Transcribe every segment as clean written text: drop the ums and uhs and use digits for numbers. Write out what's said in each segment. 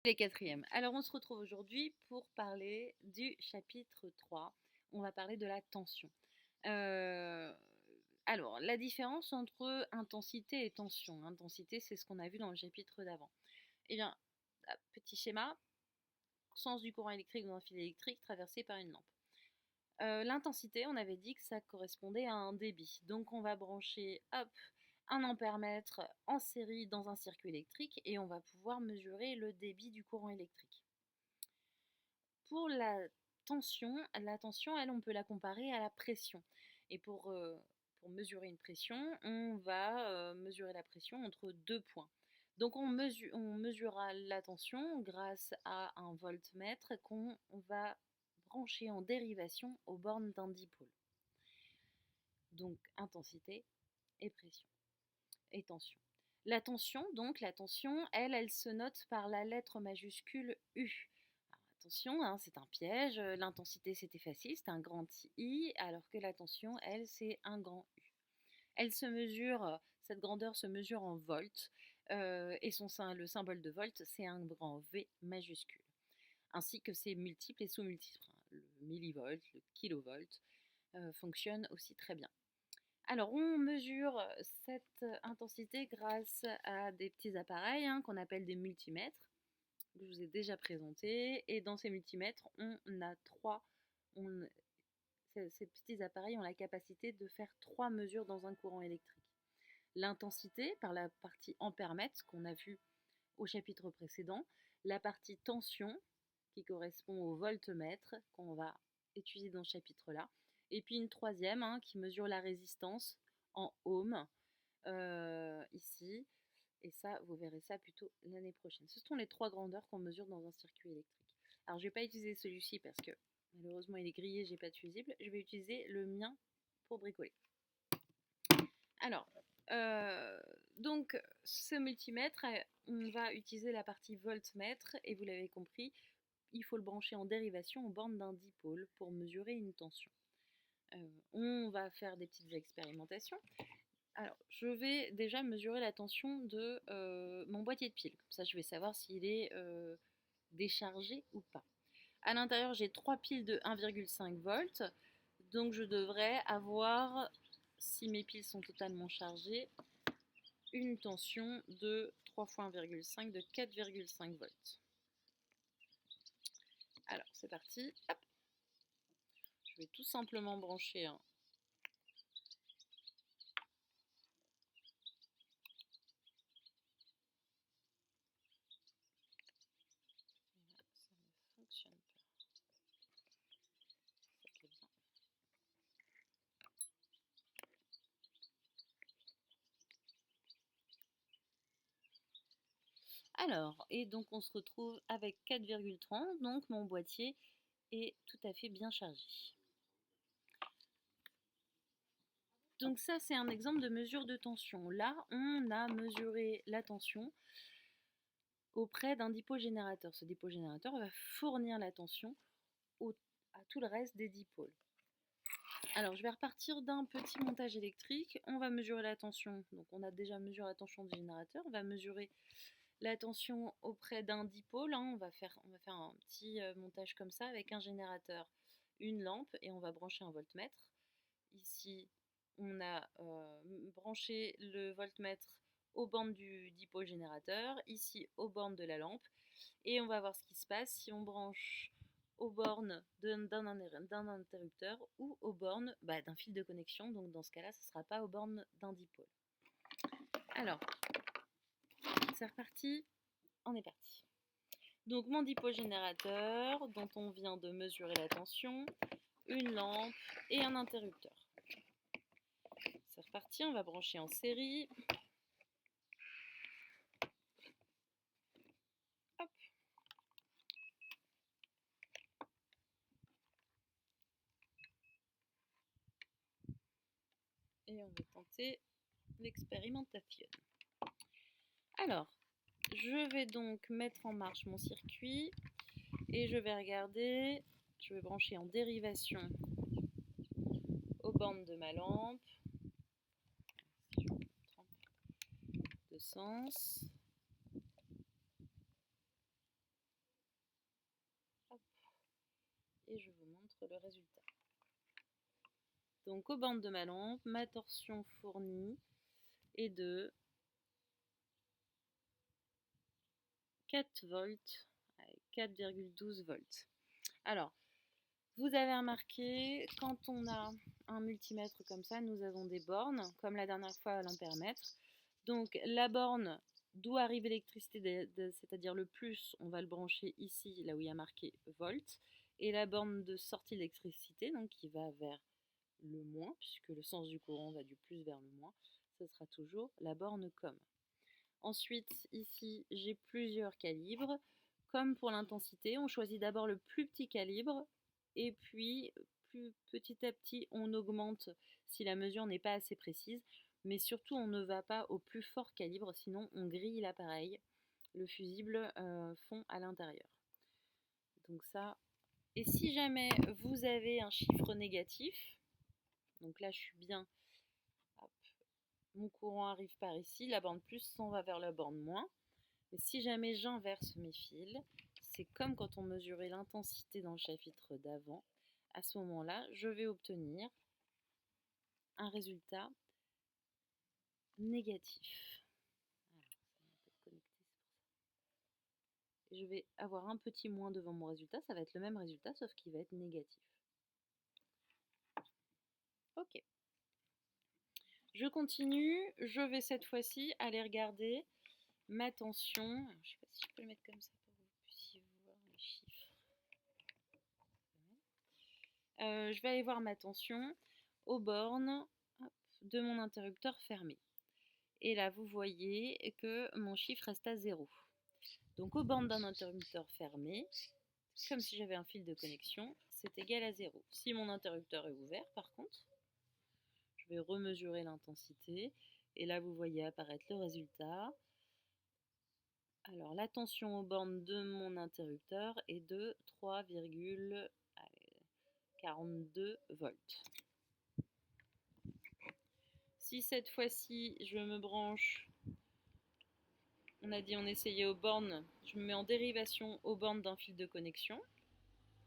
Les quatrièmes. Alors on se retrouve aujourd'hui pour parler du chapitre 3. On va parler de la tension. Euh, alors la différence entre intensité et tension. Intensité, c'est ce qu'on a vu dans le chapitre d'avant. Eh bien, petit schéma, sens du courant électrique dans un fil électrique traversé par une lampe. L'intensité, on avait dit que ça correspondait à un débit. Donc on va brancher, hop, un ampèremètre en série dans un circuit électrique et on va pouvoir mesurer le débit du courant électrique. Pour la tension, elle, on peut la comparer à la pression. Et pour mesurer une pression, on va mesurer la pression entre deux points. Donc on mesurera la tension grâce à un voltmètre qu'on va brancher en dérivation aux bornes d'un dipôle. Donc intensité et pression et tension. La tension, elle se note par la lettre majuscule U. Alors, attention, hein, c'est un piège. L'intensité, c'était facile, c'est un grand I, alors que la tension, elle, c'est un grand U. Elle se mesure, cette grandeur se mesure en volts, et le symbole de volt, c'est un grand V majuscule, ainsi que ses multiples et sous-multiples. Le millivolt, le kilovolt fonctionnent aussi très bien. Alors, on mesure cette intensité grâce à des petits appareils qu'on appelle des multimètres, que je vous ai déjà présentés. Et dans ces multimètres, on a ces petits appareils ont la capacité de faire 3 mesures dans un courant électrique. L'intensité par la partie ampèremètre qu'on a vu au chapitre précédent, la partie tension qui correspond au voltmètre qu'on va étudier dans ce chapitre-là, et puis une troisième qui mesure la résistance en ohms ici, et ça vous verrez ça plutôt l'année prochaine. Ce sont les 3 grandeurs qu'on mesure dans un circuit électrique. Alors je ne vais pas utiliser celui-ci parce que malheureusement il est grillé, j'ai pas de fusible, je vais utiliser le mien pour bricoler. Alors, donc ce multimètre, on va utiliser la partie voltmètre et vous l'avez compris, il faut le brancher en dérivation aux bornes d'un dipôle pour mesurer une tension. On va faire des petites expérimentations. Alors, je vais déjà mesurer la tension de mon boîtier de piles. Comme ça, je vais savoir s'il est déchargé ou pas. À l'intérieur, j'ai 3 piles de 1,5 volts. Donc, je devrais avoir, si mes piles sont totalement chargées, une tension de 3 fois 1,5 de 4,5 volts. Alors, c'est parti. Hop. Je vais tout simplement brancher un ça ne fonctionne pas. Ça fait bien. Alors, et donc on se retrouve avec 4,30, donc mon boîtier est tout à fait bien chargé. Donc ça, c'est un exemple de mesure de tension. Là, on a mesuré la tension auprès d'un dipôle-générateur. Ce dipôle-générateur va fournir la tension à tout le reste des dipôles. Alors, je vais repartir d'un petit montage électrique. On va mesurer la tension. Donc, on a déjà mesuré la tension du générateur. On va mesurer la tension auprès d'un dipôle. On va faire un petit montage comme ça avec un générateur, une lampe et on va brancher un voltmètre. Ici, on a branché le voltmètre aux bornes du dipôle générateur, ici aux bornes de la lampe. Et on va voir ce qui se passe si on branche aux bornes d'un interrupteur ou aux bornes d'un fil de connexion. Donc dans ce cas-là, ce ne sera pas aux bornes d'un dipôle. Alors, c'est reparti, on est parti. Donc mon dipôle générateur, dont on vient de mesurer la tension, une lampe et un interrupteur. C'est reparti, on va brancher en série. Hop. Et on va tenter l'expérimentation. Alors, je vais donc mettre en marche mon circuit et je vais regarder, je vais brancher en dérivation aux bornes de ma lampe. Si je me trompe, 2 sens. et je vous montre le résultat. Donc aux bornes de ma lampe, ma torsion fournie est de 4 volts, 4,12 volts. Alors, vous avez remarqué, quand on a un multimètre comme ça, nous avons des bornes, comme la dernière fois à l'ampèremètre. Donc la borne d'où arrive l'électricité, c'est-à-dire le plus, on va le brancher ici, là où il y a marqué volt. Et la borne de sortie d'électricité, donc qui va vers le moins, puisque le sens du courant va du plus vers le moins, ce sera toujours la borne COM. Ensuite, ici, j'ai plusieurs calibres. Comme pour l'intensité, on choisit d'abord le plus petit calibre et puis petit à petit, on augmente si la mesure n'est pas assez précise. Mais surtout, on ne va pas au plus fort calibre, sinon on grille l'appareil. Le fusible fond à l'intérieur. Donc ça. Et si jamais vous avez un chiffre négatif, donc là je suis bien, hop, mon courant arrive par ici, la borne plus s'en va vers la borne moins. Mais si jamais j'inverse mes fils, c'est comme quand on mesurait l'intensité dans le chapitre d'avant. À ce moment-là, je vais obtenir un résultat négatif. Et je vais avoir un petit moins devant mon résultat, ça va être le même résultat, sauf qu'il va être négatif. Ok. Je continue, je vais cette fois-ci aller regarder ma tension. Je ne sais pas si je peux le mettre comme ça pour que vous puissiez voir les chiffres. Je vais aller voir ma tension aux bornes de mon interrupteur fermé. Et là, vous voyez que mon chiffre reste à 0. Donc aux bornes d'un interrupteur fermé, comme si j'avais un fil de connexion, c'est égal à 0. Si mon interrupteur est ouvert, par contre, je vais remesurer l'intensité. Et là, vous voyez apparaître le résultat. Alors, la tension aux bornes de mon interrupteur est de 3,42 volts. Si cette fois-ci, je me branche, on a dit on essayait aux bornes, je me mets en dérivation aux bornes d'un fil de connexion.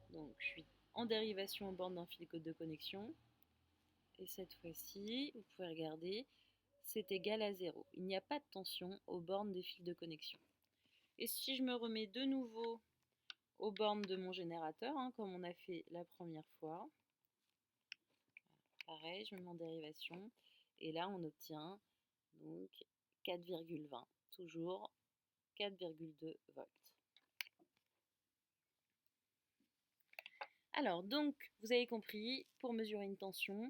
Donc, je suis en dérivation aux bornes d'un fil de connexion. Et cette fois-ci, vous pouvez regarder, c'est égal à 0. Il n'y a pas de tension aux bornes des fils de connexion. Et si je me remets de nouveau aux bornes de mon générateur, comme on a fait la première fois, pareil, je me mets en dérivation. Et là, on obtient donc 4,20, toujours 4,2 volts. Alors, donc, vous avez compris, pour mesurer une tension,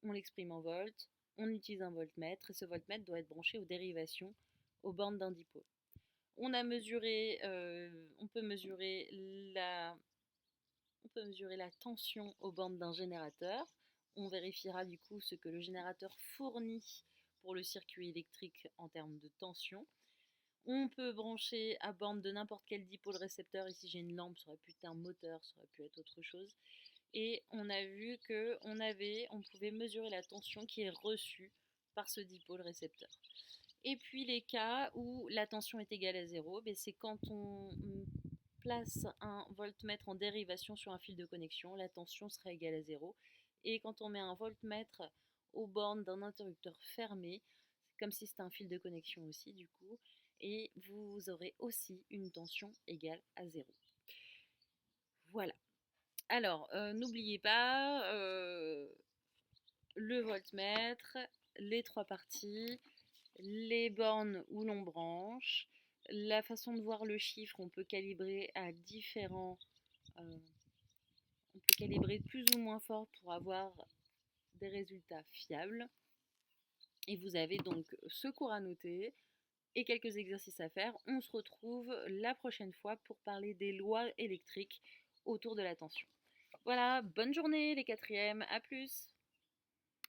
on l'exprime en volts, on utilise un voltmètre, et ce voltmètre doit être branché aux dérivations aux bornes d'un dipôle. On peut mesurer la tension aux bornes d'un générateur. On vérifiera du coup ce que le générateur fournit pour le circuit électrique en termes de tension. On peut brancher à borne de n'importe quel dipôle récepteur. Ici j'ai une lampe, ça aurait pu être un moteur, ça aurait pu être autre chose. Et on a vu qu'on pouvait mesurer la tension qui est reçue par ce dipôle récepteur. Et puis les cas où la tension est égale à 0, c'est quand on place un voltmètre en dérivation sur un fil de connexion, la tension sera égale à 0. Et quand on met un voltmètre aux bornes d'un interrupteur fermé, c'est comme si c'était un fil de connexion aussi du coup, et vous aurez aussi une tension égale à 0. Voilà. Alors, n'oubliez pas le voltmètre, les 3 parties, les bornes où l'on branche, la façon de voir le chiffre, on peut calibrer à différents... on peut calibrer plus ou moins fort pour avoir des résultats fiables. Et vous avez donc ce cours à noter et quelques exercices à faire. On se retrouve la prochaine fois pour parler des lois électriques autour de la tension. Voilà, bonne journée les quatrièmes, à plus!